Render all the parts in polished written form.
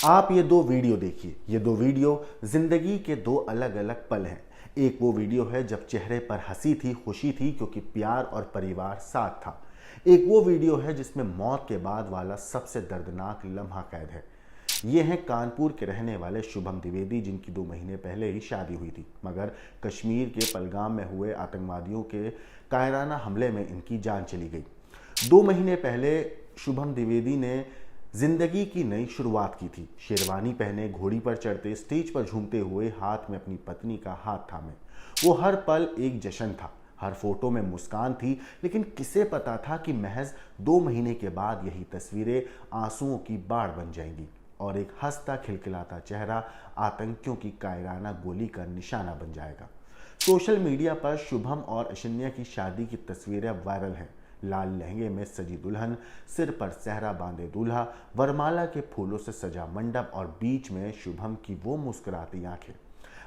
आप ये दो वीडियो देखिए। ये दो वीडियो जिंदगी के दो अलग अलग पल हैं। एक वो वीडियो है जब चेहरे पर हंसी थी, खुशी थी, क्योंकि प्यार और परिवार साथ था। एक वो वीडियो है जिसमें मौत के बाद वाला सबसे दर्दनाक लम्हा कैद है। ये हैं कानपुर के रहने वाले शुभम द्विवेदी, जिनकी 2 महीने पहले ही शादी हुई थी, मगर कश्मीर के पहलगाम में हुए आतंकवादियों के कायराना हमले में इनकी जान चली गई। 2 महीने पहले शुभम द्विवेदी ने जिंदगी की नई शुरुआत की थी। शेरवानी पहने, घोड़ी पर चढ़ते, स्टेज पर झूमते हुए, हाथ में अपनी पत्नी का हाथ थामे। वो हर पल एक जश्न था, हर फोटो में मुस्कान थी। लेकिन किसे पता था कि महज 2 महीने के बाद यही तस्वीरें आंसुओं की बाढ़ बन जाएंगी और एक हंसता खिलखिलाता चेहरा आतंकियों की कायराना गोली का निशाना बन जाएगा। सोशल मीडिया पर शुभम और अशन्या की शादी की तस्वीरें वायरल हैं। लाल लहंगे में सजी दुल्हन, सिर पर सेहरा बांधे दूल्हा, वरमाला के फूलों से सजा मंडप और बीच में शुभम की वो मुस्कुराती आंखें।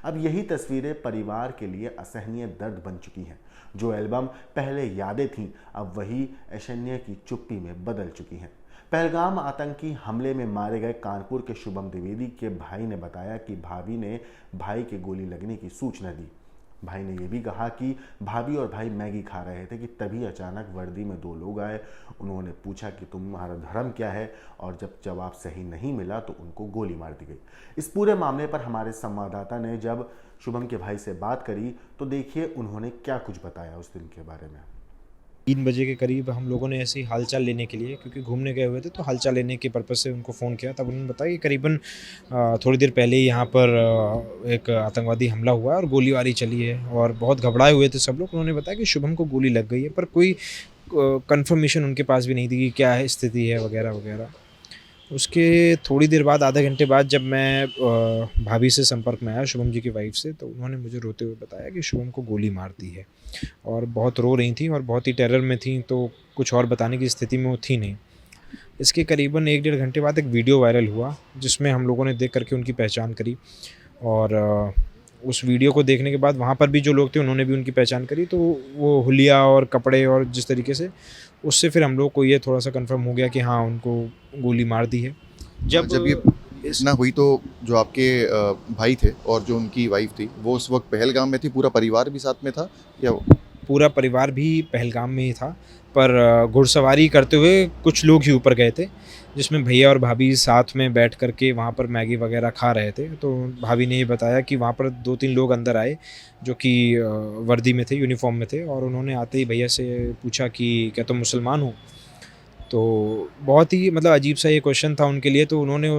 अब यही तस्वीरें परिवार के लिए असहनीय दर्द बन चुकी हैं। जो एल्बम पहले यादें थीं, अब वही ऐशन्या की चुप्पी में बदल चुकी हैं। पहलगाम आतंकी हमले में मारे गए कानपुर के शुभम द्विवेदी के भाई ने बताया कि भाभी ने भाई के गोली लगने की सूचना दी। भाई ने यह भी कहा कि भाभी और भाई मैगी खा रहे थे कि तभी अचानक वर्दी में 2 लोग आए। उन्होंने पूछा कि तुम्हारा धर्म क्या है, और जब जवाब सही नहीं मिला तो उनको गोली मार दी गई। इस पूरे मामले पर हमारे संवाददाता ने जब शुभम के भाई से बात करी तो देखिए उन्होंने क्या कुछ बताया उस दिन के बारे में। 3 बजे के करीब हम लोगों ने ऐसे ही हालचाल लेने के लिए, क्योंकि घूमने गए हुए थे, तो हालचाल लेने के पर्पज़ से उनको फ़ोन किया। तब उन्होंने बताया कि करीबन थोड़ी देर पहले ही यहाँ पर एक आतंकवादी हमला हुआ है और गोलीबारी चली है और बहुत घबराए हुए थे सब लोग। उन्होंने बताया कि शुभम को गोली लग गई है, पर कोई कंफर्मेशन उनके पास भी नहीं थी कि क्या है स्थिति है वगैरह वगैरह। उसके थोड़ी देर बाद, आधा घंटे बाद, जब मैं भाभी से संपर्क में आया, शुभम जी की वाइफ़ से, तो उन्होंने मुझे रोते हुए बताया कि शुभम को गोली मार दी है और बहुत रो रही थी और बहुत ही टेरर में थी, तो कुछ और बताने की स्थिति में वो थी नहीं। इसके करीबन 1 डेढ़ घंटे बाद एक वीडियो वायरल हुआ जिसमें हम लोगों ने देख करके उनकी पहचान करी, और उस वीडियो को देखने के बाद वहाँ पर भी जो लोग थे उन्होंने भी उनकी पहचान करी। तो वो हुलिया और कपड़े और जिस तरीके से, उससे फिर हम लोग को ये थोड़ा सा कंफर्म हो गया कि हाँ, उनको गोली मार दी है। जब जब ये इस घटना हुई तो जो आपके भाई थे और जो उनकी वाइफ थी वो उस वक्त पहलगाम में थी, पूरा परिवार भी साथ में था या पूरा परिवार भी पहलगाम में ही था, पर घुड़सवारी करते हुए कुछ लोग ही ऊपर गए थे, जिसमें भैया और भाभी साथ में बैठ कर के वहाँ पर मैगी वगैरह खा रहे थे। तो भाभी ने ये बताया कि वहाँ पर 2-3 लोग अंदर आए जो कि वर्दी में थे, यूनिफॉर्म में थे, और उन्होंने आते ही भैया से पूछा कि क्या तुम मुसलमान हो? तो बहुत ही मतलब अजीब सा ये क्वेश्चन था उनके लिए, तो उन्होंने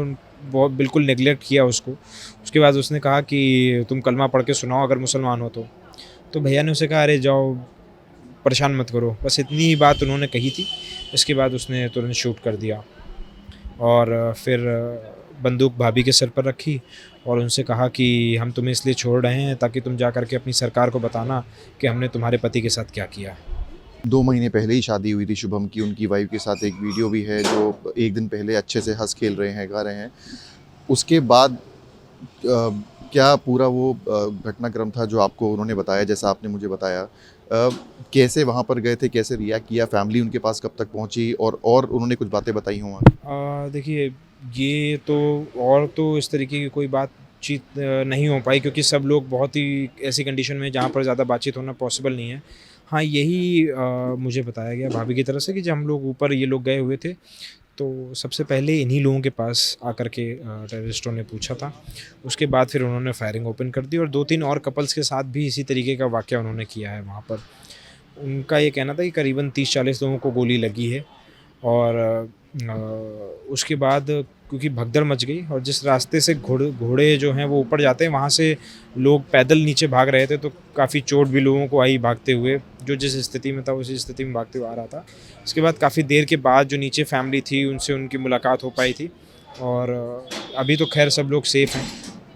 बहुत बिल्कुल नेगलेक्ट किया उसको। उसके बाद उसने कहा कि तुम कलमा पढ़ के सुनाओ अगर मुसलमान हो तो। तो भैया ने उसे कहा, अरे जाओ, परेशान मत करो, बस इतनी ही बात उन्होंने कही थी। इसके बाद उसने तुरंत शूट कर दिया और फिर बंदूक भाभी के सर पर रखी और उनसे कहा कि हम तुम्हें इसलिए छोड़ रहे हैं ताकि तुम जा कर के अपनी सरकार को बताना कि हमने तुम्हारे पति के साथ क्या किया। 2 महीने पहले ही शादी हुई थी शुभम की, उनकी वाइफ के साथ एक वीडियो भी है जो एक दिन पहले अच्छे से हंस खेल रहे हैं, गा रहे हैं। उसके बाद क्या पूरा वो घटनाक्रम था जो आपको उन्होंने बताया, जैसा आपने मुझे बताया, कैसे वहाँ पर गए थे, कैसे रिएक्ट किया, फैमिली उनके पास कब तक पहुँची, और उन्होंने कुछ बातें बताई हों? देखिए, ये तो और तो इस तरीके की कोई बातचीत नहीं हो पाई, क्योंकि सब लोग बहुत ही ऐसी कंडीशन में जहाँ पर ज़्यादा बातचीत होना पॉसिबल नहीं है। हाँ, यही मुझे बताया गया भाभी की तरफ से कि जब हम लोग ऊपर, ये लोग गए हुए थे, तो सबसे पहले इन्हीं लोगों के पास आकर के टेररिस्टों ने पूछा था। उसके बाद फिर उन्होंने फायरिंग ओपन कर दी और 2-3 और कपल्स के साथ भी इसी तरीके का वाक़या उन्होंने किया है वहाँ पर। उनका ये कहना था कि करीबन 30-40 लोगों को गोली लगी है, और उसके बाद क्योंकि भगदड़ मच गई और जिस रास्ते से घोड़े जो हैं वो ऊपर जाते हैं, वहाँ से लोग पैदल नीचे भाग रहे थे, तो काफ़ी चोट भी लोगों को आई भागते हुए। जो जिस स्थिति में था उसी स्थिति में भागते हुए आ रहा था। इसके बाद काफ़ी देर के बाद जो नीचे फैमिली थी उनसे उनकी मुलाकात हो पाई थी, और अभी तो खैर सब लोग सेफ़ हैं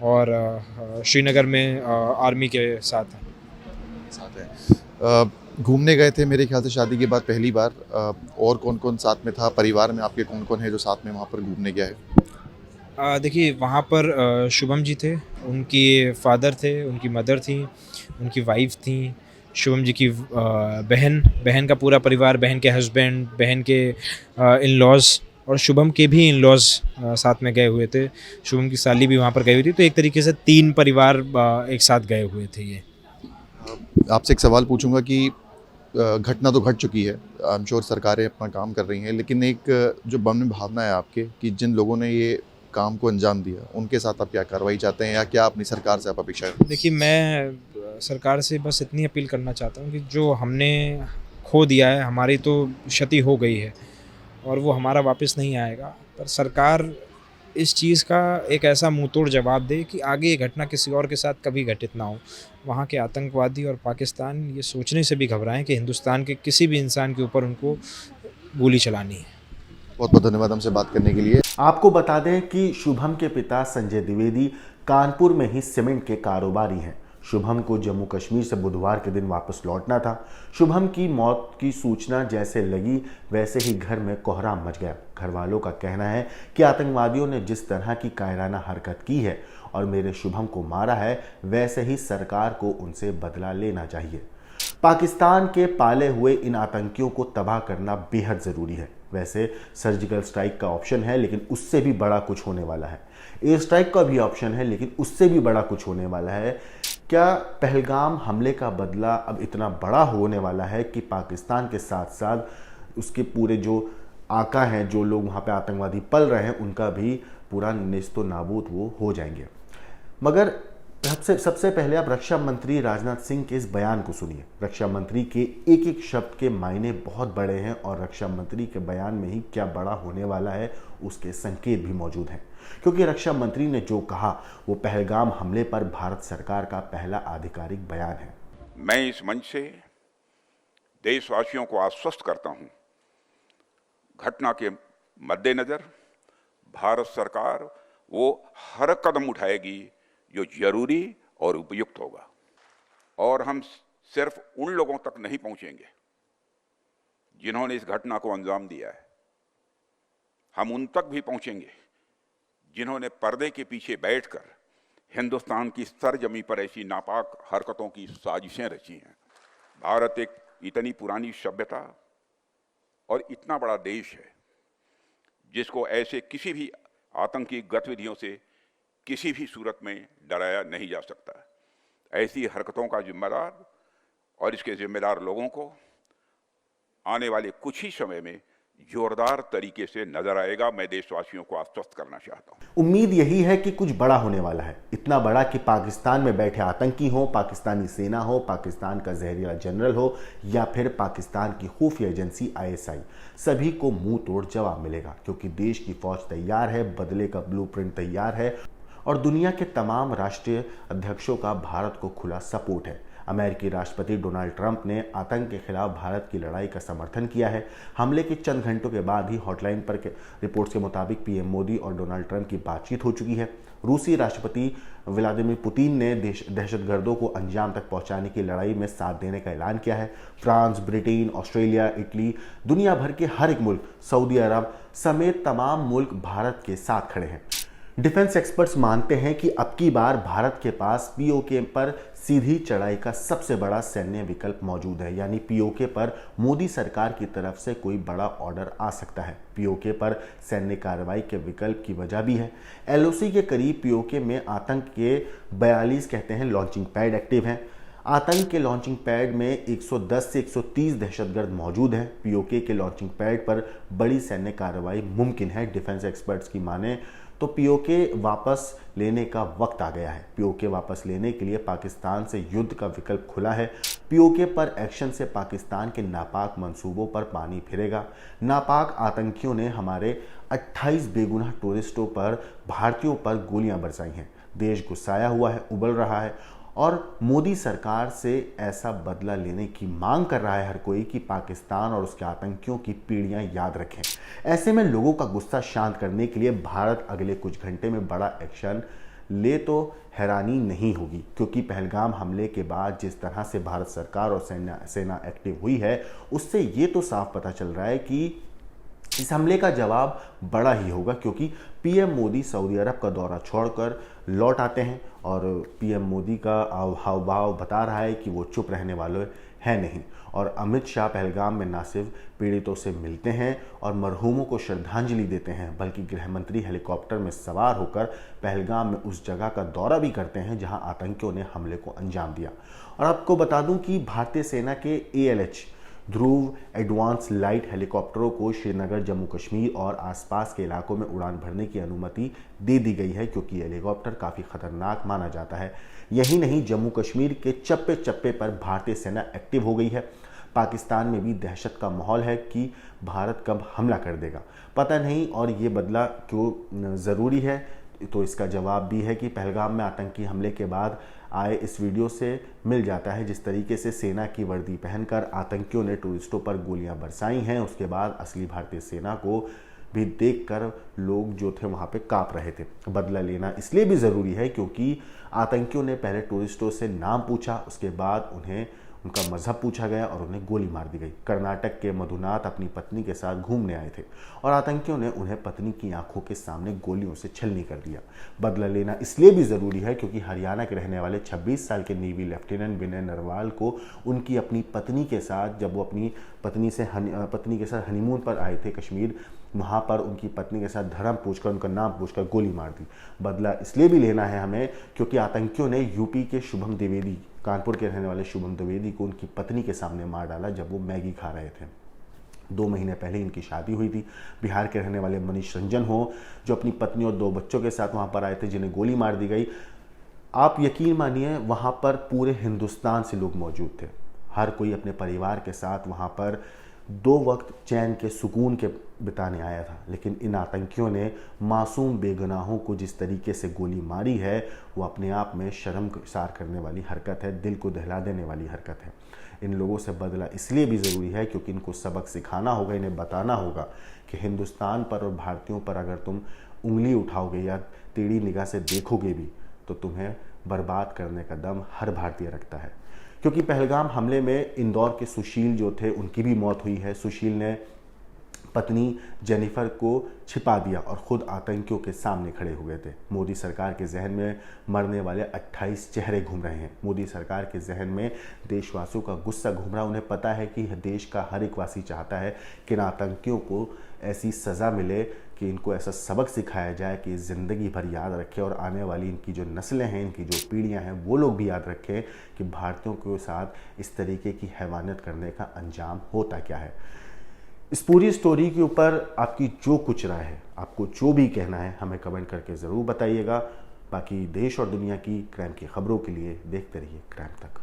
और श्रीनगर में आर्मी के साथ हैं। साथ है घूमने गए थे मेरे ख्याल से शादी के बाद पहली बार, और कौन कौन साथ में था? परिवार में आपके कौन कौन है जो साथ में वहाँ पर घूमने गया है? देखिए, वहाँ पर शुभम जी थे, उनके फादर थे, उनकी मदर थी, उनकी वाइफ़ थी, शुभम जी की बहन का पूरा परिवार, बहन के हस्बैंड, बहन के इन-लॉज़, और शुभम के भी इन लॉज साथ में गए हुए थे, शुभम की साली भी वहाँ पर गई हुई थी, तो एक तरीके से 3 परिवार एक साथ गए हुए थे ये। आपसे एक सवाल पूछूंगा कि घटना तो घट चुकी है, आई एम श्योर सरकारें अपना काम कर रही हैं, लेकिन एक जो मन में भावना है आपके कि जिन लोगों ने ये काम को अंजाम दिया, उनके साथ आप क्या कार्रवाई चाहते हैं या क्या अपनी सरकार से आप अपेक्षा करते हैं? देखिए, मैं सरकार से बस इतनी अपील करना चाहता हूँ कि जो हमने खो दिया है, हमारी तो क्षति हो गई है और वो हमारा वापस नहीं आएगा, पर सरकार इस चीज़ का एक ऐसा मुंहतोड़ जवाब दे कि आगे ये घटना किसी और के साथ कभी घटित ना हो। वहाँ के आतंकवादी और पाकिस्तान ये सोचने से भी घबराएं कि हिंदुस्तान के किसी भी इंसान के ऊपर उनको गोली चलानी है। बहुत बहुत धन्यवाद हमसे बात करने के लिए। आपको बता दें कि शुभम के पिता संजय द्विवेदी कानपुर में ही सीमेंट के कारोबारी हैं। शुभम को जम्मू कश्मीर से बुधवार के दिन वापस लौटना था। शुभम की मौत की सूचना जैसे लगी वैसे ही घर में कोहराम मच गया। घर वालों का कहना है कि आतंकवादियों ने जिस तरह की कायराना हरकत की है और मेरे शुभम को मारा है, वैसे ही सरकार को उनसे बदला लेना चाहिए। पाकिस्तान के पाले हुए इन आतंकियों को तबाह करना बेहद ज़रूरी है। वैसे सर्जिकल स्ट्राइक का ऑप्शन है, लेकिन उससे भी बड़ा कुछ होने वाला है। एयर स्ट्राइक का भी ऑप्शन है, लेकिन उससे भी बड़ा कुछ होने वाला है। क्या पहलगाम हमले का बदला अब इतना बड़ा होने वाला है कि पाकिस्तान के साथ साथ उसके पूरे जो आका हैं, जो लोग वहाँ पे आतंकवादी पल रहे हैं, उनका भी पूरा नेस्तो नाबूद वो हो जाएंगे। मगर सबसे पहले आप रक्षा मंत्री राजनाथ सिंह के इस बयान को सुनिए। रक्षा मंत्री के एक एक शब्द के मायने बहुत बड़े हैं और रक्षा मंत्री के बयान में ही क्या बड़ा होने वाला है उसके संकेत भी मौजूद हैं, क्योंकि रक्षा मंत्री ने जो कहा वो पहलगाम हमले पर भारत सरकार का पहला आधिकारिक बयान है। मैं इस मंच से देशवासियों को आश्वस्त करता हूं, घटना के मद्देनजर भारत सरकार वो हर कदम उठाएगी जो जरूरी और उपयुक्त होगा, और हम सिर्फ उन लोगों तक नहीं पहुंचेंगे जिन्होंने इस घटना को अंजाम दिया है, हम उन तक भी पहुंचेंगे जिन्होंने पर्दे के पीछे बैठकर हिंदुस्तान की सरजमी पर ऐसी नापाक हरकतों की साजिशें रची हैं। भारत एक इतनी पुरानी सभ्यता और इतना बड़ा देश है जिसको ऐसे किसी भी आतंकी गतिविधियों से किसी भी सूरत में डराया नहीं जा सकता। ऐसी हरकतों का जिम्मेदार और इसके जिम्मेदार लोगों को आने वाले कुछ ही समय में जोरदार तरीके से नजर आएगा। मैं देशवासियों को आश्वस्त करना चाहता हूं। उम्मीद यही है कि कुछ बड़ा होने वाला है, इतना बड़ा कि पाकिस्तान में बैठे आतंकी हो, पाकिस्तानी सेना हो, पाकिस्तान का जहरीला जनरल हो या फिर पाकिस्तान की खुफिया एजेंसी ISI, सभी को मुंह तोड़ जवाब मिलेगा, क्योंकि देश की फौज तैयार है, बदले का ब्लूप्रिंट तैयार है और दुनिया के तमाम राष्ट्रीय अध्यक्षों का भारत को खुला सपोर्ट है। अमेरिकी राष्ट्रपति डोनाल्ड ट्रंप ने आतंक के खिलाफ भारत की लड़ाई का समर्थन किया है। हमले के चंद घंटों के बाद ही हॉटलाइन पर रिपोर्ट्स के मुताबिक पीएम मोदी और डोनाल्ड ट्रंप की बातचीत हो चुकी है। रूसी राष्ट्रपति व्लादिमीर पुतिन ने दहशतगर्दों को अंजाम तक पहुंचाने की लड़ाई में साथ देने का ऐलान किया है। फ्रांस, ब्रिटेन, ऑस्ट्रेलिया, इटली, दुनिया भर के हर एक मुल्क, सऊदी अरब समेत तमाम मुल्क भारत के साथ खड़े हैं। डिफेंस एक्सपर्ट्स मानते हैं कि अब की बार भारत के पास POK पर सीधी चढ़ाई का सबसे बड़ा सैन्य विकल्प मौजूद है, यानी POK पर मोदी सरकार की तरफ से कोई बड़ा ऑर्डर आ सकता है। POK पर सैन्य कार्रवाई के विकल्प की वजह भी है। LOC के करीब POK में आतंक के 42 कहते हैं लॉन्चिंग पैड एक्टिव हैं। आतंक के लॉन्चिंग पैड में 110 से 130 दहशतगर्द मौजूद हैं। POK के लॉन्चिंग पैड पर बड़ी सैन्य कार्रवाई मुमकिन है। डिफेंस एक्सपर्ट्स की माने तो POK वापस लेने का वक्त आ गया है। POK वापस लेने के लिए पाकिस्तान से युद्ध का विकल्प खुला है। POK पर एक्शन से पाकिस्तान के नापाक मंसूबों पर पानी फिरेगा। नापाक आतंकियों ने हमारे 28 बेगुनाह टूरिस्टों पर, भारतीयों पर गोलियां बरसाई हैं। देश गुस्साया हुआ है, उबल रहा है और मोदी सरकार से ऐसा बदला लेने की मांग कर रहा है हर कोई कि पाकिस्तान और उसके आतंकियों की पीढ़ियां याद रखें। ऐसे में लोगों का गुस्सा शांत करने के लिए भारत अगले कुछ घंटे में बड़ा एक्शन ले तो हैरानी नहीं होगी, क्योंकि पहलगाम हमले के बाद जिस तरह से भारत सरकार और सेना एक्टिव हुई है, उससे ये तो साफ पता चल रहा है कि इस हमले का जवाब बड़ा ही होगा, क्योंकि PM मोदी सऊदी अरब का दौरा छोड़कर लौट आते हैं और PM मोदी का हाव भाव बता रहा है कि वो चुप रहने वाले है नहीं। और अमित शाह पहलगाम में न सिर्फ पीड़ितों से मिलते हैं और मरहूमों को श्रद्धांजलि देते हैं, बल्कि गृह मंत्री हेलीकॉप्टर में सवार होकर पहलगाम में उस जगह का दौरा भी करते हैं जहां आतंकियों ने हमले को अंजाम दिया। और आपको बता दूं कि भारतीय सेना के ALH ध्रुव एडवांस लाइट हेलीकॉप्टरों को श्रीनगर, जम्मू कश्मीर और आसपास के इलाकों में उड़ान भरने की अनुमति दे दी गई है, क्योंकि ये हेलीकॉप्टर काफ़ी खतरनाक माना जाता है। यही नहीं, जम्मू कश्मीर के चप्पे चप्पे पर भारतीय सेना एक्टिव हो गई है। पाकिस्तान में भी दहशत का माहौल है कि भारत कब हमला कर देगा, पता नहीं, और ये बदला क्यों ज़रूरी है। तो इसका जवाब भी है कि पहलगाम में आतंकी हमले के बाद आए इस वीडियो से मिल जाता है। जिस तरीके से सेना की वर्दी पहनकर आतंकियों ने टूरिस्टों पर गोलियां बरसाई हैं, उसके बाद असली भारतीय सेना को भी देखकर लोग जो थे वहां पे कांप रहे थे। बदला लेना इसलिए भी ज़रूरी है क्योंकि आतंकियों ने पहले टूरिस्टों से नाम पूछा, उसके बाद उन्हें उनका मजहब पूछा गया और उन्हें गोली मार दी गई। कर्नाटक के मधुनाथ अपनी पत्नी के साथ घूमने आए थे और आतंकियों ने उन्हें पत्नी की आंखों के सामने गोलियों से छलनी कर दिया। बदला लेना इसलिए भी ज़रूरी है क्योंकि हरियाणा के रहने वाले 26 साल के नेवी लेफ्टिनेंट विनय नरवाल को उनकी अपनी पत्नी के साथ, जब वो अपनी पत्नी के साथ हनीमून पर आए थे कश्मीर, वहाँ पर उनकी पत्नी के साथ धर्म पूछकर, उनका नाम पूछकर गोली मार दी। बदला इसलिए भी लेना है हमें क्योंकि आतंकियों ने यूपी के शुभम द्विवेदी, कानपुर के रहने वाले शुभम द्विवेदी को उनकी पत्नी के सामने मार डाला जब वो मैगी खा रहे थे। 2 महीने पहले इनकी शादी हुई थी। बिहार के रहने वाले मनीष रंजन हो, जो अपनी पत्नी और 2 बच्चों के साथ वहाँ पर आए थे, जिन्हें गोली मार दी गई। आप यकीन मानिए, वहाँ पर पूरे हिंदुस्तान से लोग मौजूद थे। हर कोई अपने परिवार के साथ वहाँ पर 2 वक्त चैन के सुकून के बिताने आया था, लेकिन इन आतंकियों ने मासूम बेगुनाहों को जिस तरीके से गोली मारी है, वो अपने आप में शर्मसार करने वाली हरकत है, दिल को दहला देने वाली हरकत है। इन लोगों से बदला इसलिए भी ज़रूरी है क्योंकि इनको सबक सिखाना होगा, इन्हें बताना होगा कि हिंदुस्तान पर और भारतीयों पर अगर तुम उंगली उठाओगे या टेढ़ी निगाह से देखोगे भी, तो तुम्हें बर्बाद करने का दम हर भारतीय रखता है। क्योंकि पहलगाम हमले में इंदौर के सुशील जो थे, उनकी भी मौत हुई है। सुशील ने पत्नी जेनिफर को छिपा दिया और खुद आतंकियों के सामने खड़े हुए थे। मोदी सरकार के जहन में मरने वाले 28 चेहरे घूम रहे हैं। मोदी सरकार के जहन में देशवासियों का गुस्सा घूम रहा। उन्हें पता है कि देश का हर एक वासी चाहता है कि इन आतंकियों को ऐसी सज़ा मिले, कि इनको ऐसा सबक सिखाया जाए कि ज़िंदगी भर याद रखें और आने वाली इनकी जो नस्लें हैं, इनकी जो पीढ़ियां हैं, वो लोग भी याद रखें कि भारतीयों के साथ इस तरीके की हैवानियत करने का अंजाम होता क्या है। इस पूरी स्टोरी के ऊपर आपकी जो कुछ राय है, आपको जो भी कहना है, हमें कमेंट करके ज़रूर बताइएगा। बाकी देश और दुनिया की क्राइम की खबरों के लिए देखते रहिए क्राइम तक।